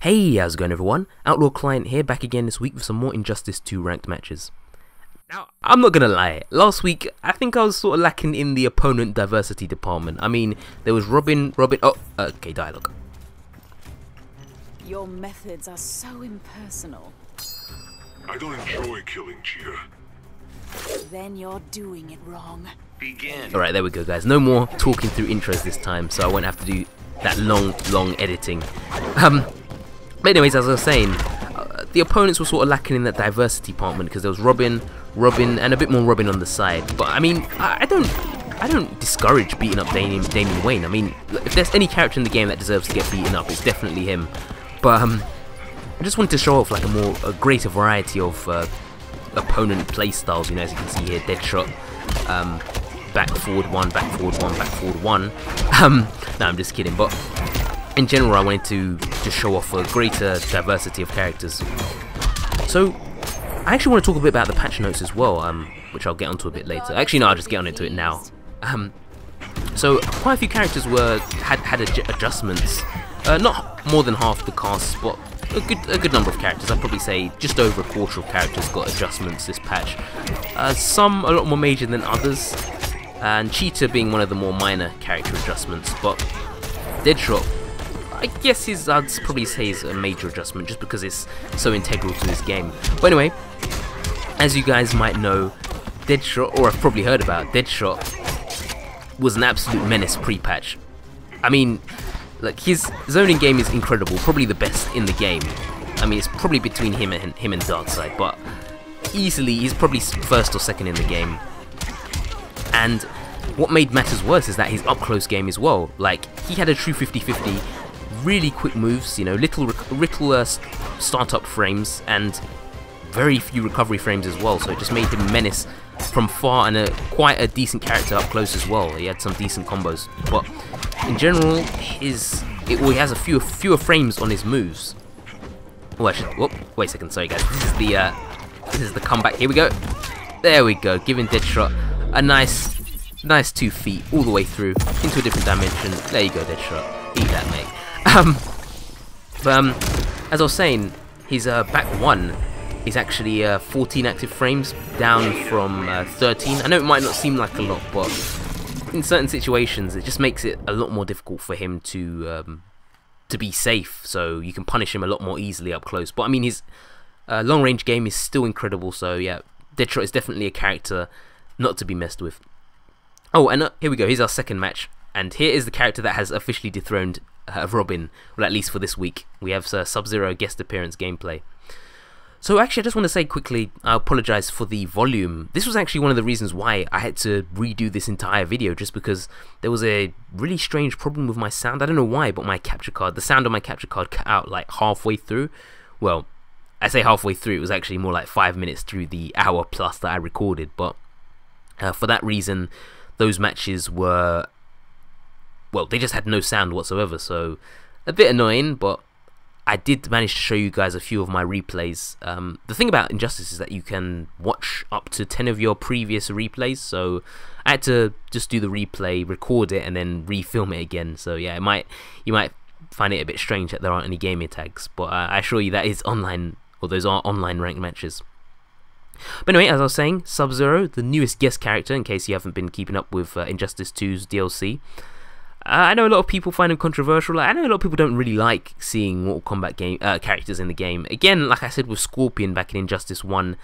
Hey, how's it going everyone? OutlawClient here, back again this week with some more Injustice 2 ranked matches. Now, I'm not gonna lie, last week I think I was sort of lacking in the opponent diversity department. I mean, there was Robin, okay, dialogue. Your methods are so impersonal. I don't enjoy killing Cheetah. Then you're doing it wrong. Begin. Alright, there we go guys, no more talking through intros this time, so I won't have to do that long editing. But anyways, as I was saying, the opponents were sort of lacking in that diversity department because there was Robin, and a bit more Robin on the side. But I mean, I don't discourage beating up Damian Wayne. I mean, if there's any character in the game that deserves to get beaten up, it's definitely him. But I just wanted to show off like a greater variety of opponent play styles. You know, as you can see here, Deadshot, back forward one, back forward one, back forward one. No, I'm just kidding. But in general, I wanted to just show off a greater diversity of characters. So, I actually want to talk a bit about the patch notes as well, which I'll get onto a bit later. Actually, no, I'll just get on into it now. So, quite a few characters had adjustments. Not more than half the cast, but a good number of characters. I'd probably say just over a quarter of characters got adjustments this patch. Some a lot more major than others, and Cheetah being one of the more minor character adjustments. But Deadshot, I guess I'd probably say is a major adjustment just because it's so integral to his game. But anyway, as you guys might know, Deadshot, or have probably heard about, Deadshot was an absolute menace pre-patch. I mean, like, his zoning game is incredible, probably the best in the game. I mean, it's probably between him and Darkseid, but easily he's probably first or second in the game. And what made matters worse is that his up-close game as well. Like, he had a true 50-50, really quick moves, you know, little startup frames, and very few recovery frames as well, so it just made him menace from far, and quite a decent character up close as well. He had some decent combos, but in general, he has a fewer frames on his moves. Oh, wait a second, sorry guys, this is the comeback, here we go. There we go, giving Deadshot a nice 2 feet all the way through into a different dimension. There you go, Deadshot, eat that, mate. As I was saying, his back one is actually 14 active frames, down from 13. I know it might not seem like a lot, but in certain situations, it just makes it a lot more difficult for him to be safe. So you can punish him a lot more easily up close. But I mean, his long range game is still incredible. So yeah, Deadshot is definitely a character not to be messed with. Oh, and here we go. Here's our second match, and here is the character that has officially dethroned Robin, well, at least for this week. We have SubZero guest appearance gameplay. So actually, I just want to say quickly, I apologize for the volume. This was actually one of the reasons why I had to redo this entire video, just because there was a really strange problem with my sound. I don't know why, but the sound on my capture card cut out like halfway through. Well, I say halfway through, it was actually more like 5 minutes through the hour plus that I recorded, but for that reason, those matches were, well, they just had no sound whatsoever, so a bit annoying, but I did manage to show you guys a few of my replays. The thing about Injustice is that you can watch up to 10 of your previous replays, so I had to just do the replay, record it, and then refilm it again. So yeah, you might find it a bit strange that there aren't any gaming tags, but I assure you that is online, or those are online ranked matches. But anyway, as I was saying, SubZero, the newest guest character, in case you haven't been keeping up with Injustice 2's DLC. I know a lot of people find him controversial. I know a lot of people don't really like seeing Mortal Kombat characters in the game. Again, like I said with Scorpion back in Injustice 1,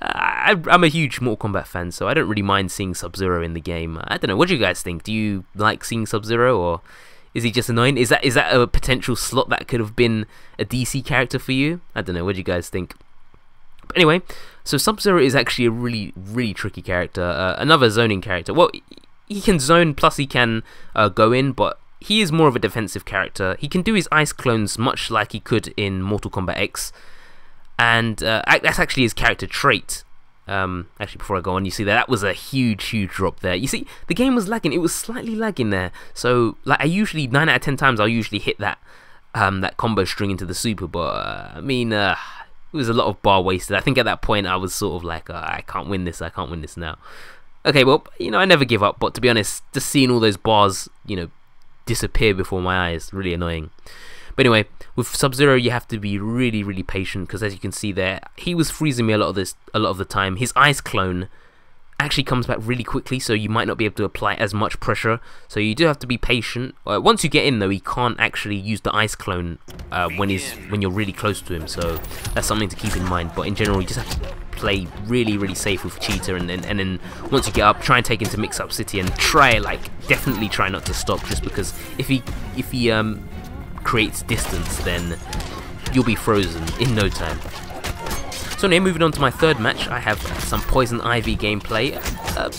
I'm a huge Mortal Kombat fan, so I don't really mind seeing SubZero in the game. I don't know, what do you guys think? Do you like seeing SubZero, or is he just annoying? Is that a potential slot that could have been a DC character for you? I don't know, what do you guys think? But anyway, so SubZero is actually a really tricky character, another zoning character. Well, he can zone, plus he can go in, but he is more of a defensive character. He can do his ice clones much like he could in Mortal Kombat X, and that's actually his character trait. Actually, before I go on, you see that was a huge drop there. You see, the game was lagging. It was slightly lagging there. So, like, I usually 9 out of 10 times I'll usually hit that combo string into the super, but I mean, it was a lot of bar wasted. I think at that point I was sort of like, I can't win this now. Okay, well, you know, I never give up, but to be honest, just seeing all those bars, you know, disappear before my eyes, really annoying. But anyway, with SubZero you have to be really patient, because as you can see there, he was freezing me a lot of the time. His ice clone actually comes back really quickly, so you might not be able to apply as much pressure, so you do have to be patient. Once you get in though, he can't actually use the ice clone when you're really close to him, so that's something to keep in mind. But in general, you just have to play really safe with Cheetah, and then once you get up, try and take him to Mix Up City, and definitely try not to stop, just because if he creates distance, then you'll be frozen in no time. So now, moving on to my third match, I have some Poison Ivy gameplay.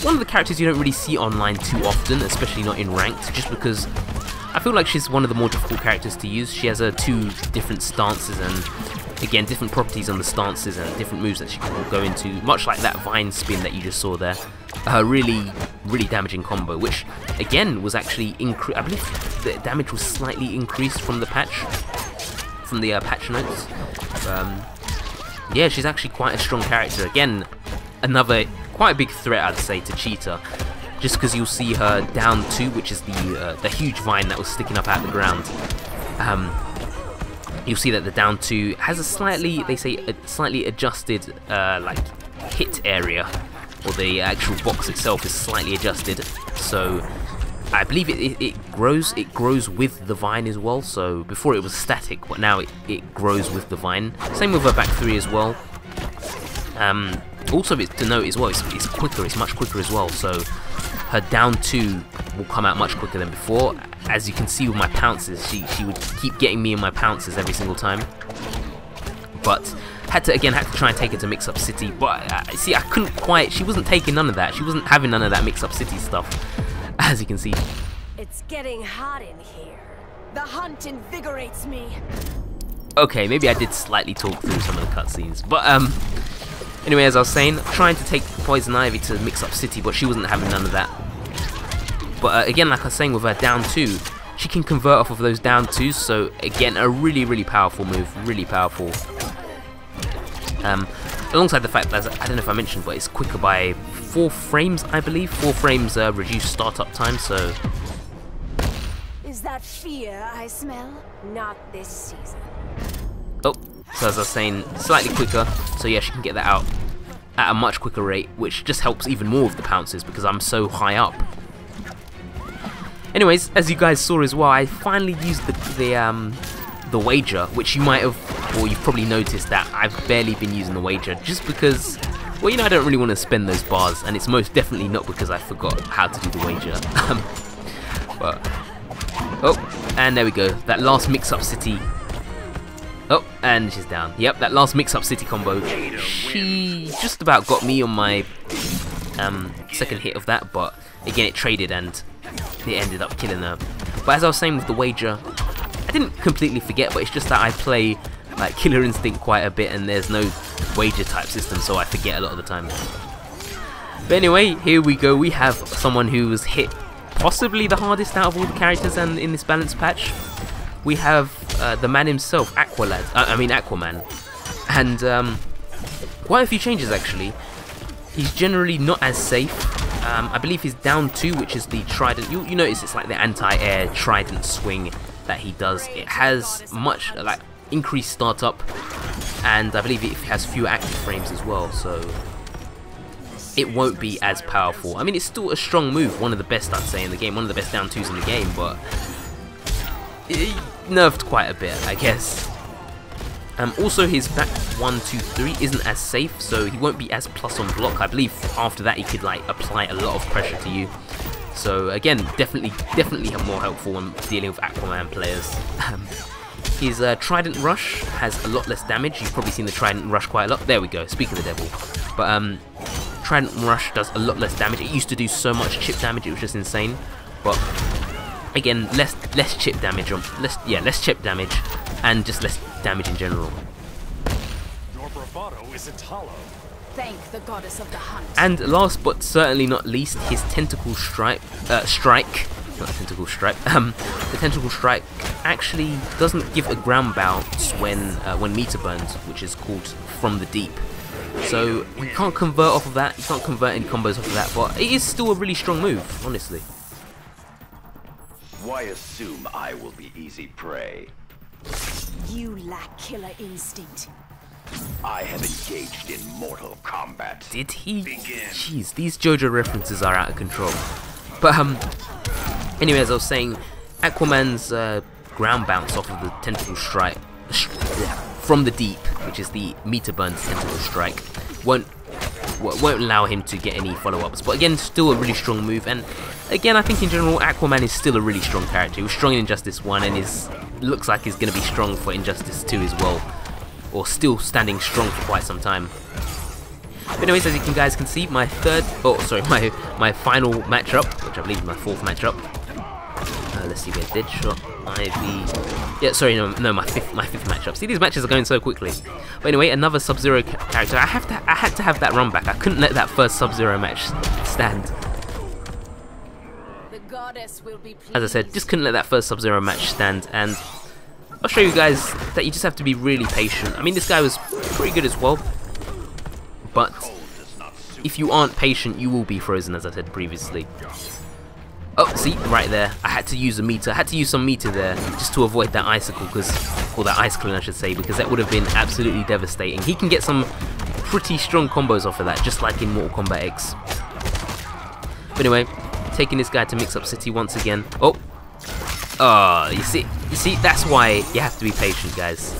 One of the characters you don't really see online too often, especially not in ranked, just because I feel like she's one of the more difficult characters to use. She has two different stances, and again, different properties on the stances and different moves that she can go into, much like that vine spin that you just saw there. Really damaging combo, which again was actually I believe the damage was slightly increased from the patch, patch notes. Yeah, she's actually quite a strong character. Again, another quite a big threat, I'd say, to Cheetah, just because you'll see her down 2, which is the huge vine that was sticking up out of the ground. You'll see that the down 2 has a slightly adjusted hit area, or the actual box itself is slightly adjusted. So I believe it grows with the vine as well. So before it was static, but now it grows with the vine. Same with her back 3 as well. Also, to note as well, it's quicker. It's much quicker as well. So her down 2 will come out much quicker than before. As you can see with my pounces, she would keep getting me in my pounces every single time. But had to try and take her to Mix Up City. But see, I couldn't quite. She wasn't taking none of that. She wasn't having none of that Mix Up City stuff. As you can see. It's getting hot in here. The hunt invigorates me. Okay, maybe I did slightly talk through some of the cutscenes, but anyway, as I was saying, trying to take Poison Ivy to Mix Up City, but she wasn't having none of that. But again, like I was saying, with her down 2, she can convert off of those down 2s, so again, a really powerful move, really powerful. Alongside the fact that, I don't know if I mentioned, but it's quicker by 4 frames, I believe. 4 frames reduced startup time, so... Is that fear I smell? Not this season. Oh, so as I was saying, slightly quicker, so yeah, she can get that out at a much quicker rate, which just helps even more with the pounces, because I'm so high up. Anyways, as you guys saw as well, I finally used the wager, which you might have, or you've probably noticed that I've barely been using the wager, just because, well, you know, I don't really want to spend those bars, and it's most definitely not because I forgot how to do the wager. But oh, and there we go, that last Mix-Up City. Oh, and she's down. Yep, that last Mix-Up City combo, she just about got me on my second hit of that, but again, it traded and it ended up killing her. But as I was saying with the wager, I didn't completely forget, but it's just that I play like Killer Instinct quite a bit, and there's no wager type system, so I forget a lot of the time. But anyway, here we go. We have someone who was hit possibly the hardest out of all the characters and in this balance patch. We have the man himself, Aquaman, and quite a few changes actually. He's generally not as safe. I believe he's down 2, which is the trident. You notice it's like the anti-air trident swing that he does. It has much like increased startup, and I believe it has fewer active frames as well, so it won't be as powerful. I mean, it's still a strong move, one of the best I'd say in the game, one of the best down 2s in the game, but it nerfed quite a bit, I guess. Also, his back 1, 2, 3 isn't as safe, so he won't be as plus on block. I believe after that he could like apply a lot of pressure to you. So again, definitely more helpful when dealing with Aquaman players. His Trident Rush has a lot less damage. You've probably seen the Trident Rush quite a lot. There we go, speak of the devil. But Trident Rush does a lot less damage. It used to do so much chip damage, it was just insane. But again, less chip damage, less chip damage, and just less damage in general. Your bravado isn't hollow. Thank the goddess of the hunt. And last but certainly not least, his Tentacle Strike, the Tentacle Strike actually doesn't give a ground bounce when meter burns, which is called From the Deep. So you can't convert off of that, you can't convert any combos off of that, but it is still a really strong move, honestly. Why assume I will be easy prey? You lack killer instinct. I have engaged in mortal combat. Did he? Jeez, these JoJo references are out of control. But anyway, as I was saying, Aquaman's ground bounce off of the tentacle strike from the deep, which is the meter burns tentacle strike, won't allow him to get any follow-ups. But again, still a really strong move. And again, I think in general, Aquaman is still a really strong character. He was strong in Injustice 1 and looks like he's going to be strong for Injustice 2 as well. Or still standing strong for quite some time. But anyways, as you guys can see, my final matchup, which I believe is my fourth matchup. Let's see, we have Deadshot, Ivy. Yeah, sorry, no, my fifth matchup. See, these matches are going so quickly. But anyway, another SubZero character. I had to have that run back. I couldn't let that first SubZero match stand. The goddess will be pleased. As I said, just couldn't let that first SubZero match stand, and I'll show you guys that you just have to be really patient. I mean, this guy was pretty good as well, but if you aren't patient, you will be frozen, as I said previously. Oh, see, right there, I had to use a meter. I had to use some meter there just to avoid that icicle, or that ice clone, I should say, because that would have been absolutely devastating. He can get some pretty strong combos off of that, just like in Mortal Kombat X. But anyway, taking this guy to Mix Up City once again. Oh, you see, that's why you have to be patient, guys.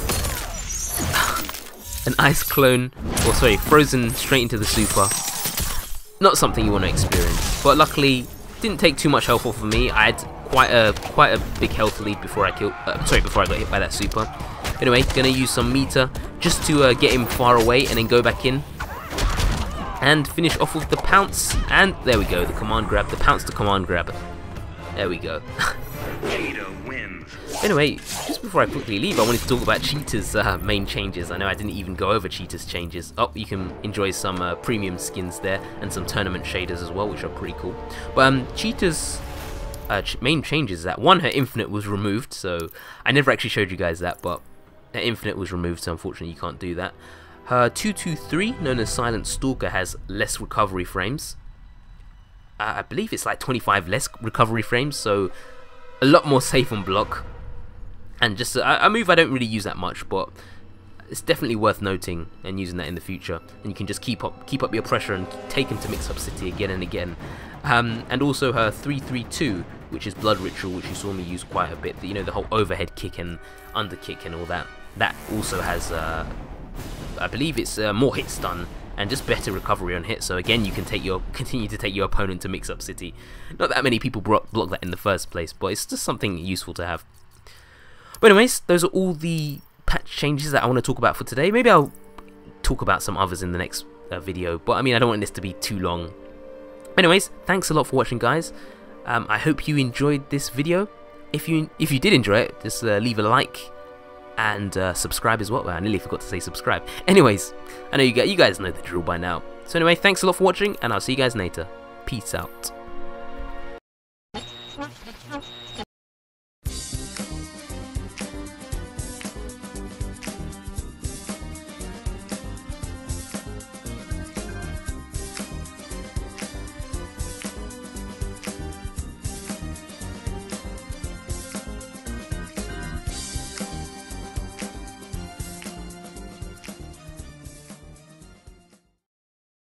An ice clone, or sorry, frozen straight into the super. Not something you want to experience, but luckily didn't take too much health off of me. I had quite a big health lead before I got hit by that super. Anyway, gonna use some meter just to get him far away, and then go back in and finish off with the pounce. And there we go, the command grab, the pounce to command grab. There we go. Cheetah wins. Anyway, just before I quickly leave, I wanted to talk about Cheetah's main changes. I know I didn't even go over Cheetah's changes. Oh, you can enjoy some premium skins there, and some tournament shaders as well, which are pretty cool. But Cheetah's main changes is that, one, her infinite was removed, so I never actually showed you guys that, but her infinite was removed, so unfortunately you can't do that. Her 223, known as Silent Stalker, has less recovery frames. I believe it's like 25 less recovery frames, so a lot more safe on block. And just a move I don't really use that much, but it's definitely worth noting and using that in the future. And you can just keep up your pressure and take him to Mix Up City again and again. And also her 332, which is Blood Ritual, which you saw me use quite a bit. You know, the whole overhead kick and under kick and all that. That also has, I believe it's more hit stun and just better recovery on hit. So again, you can continue to take your opponent to Mix Up City. Not that many people block that in the first place, but it's just something useful to have. But anyways, those are all the patch changes that I want to talk about for today. Maybe I'll talk about some others in the next video, but I mean, I don't want this to be too long. Anyways, thanks a lot for watching, guys. I hope you enjoyed this video. If you did enjoy it, just leave a like and subscribe as well. I nearly forgot to say subscribe. Anyways, I know you guys know the drill by now. So anyway, thanks a lot for watching, and I'll see you guys later. Peace out.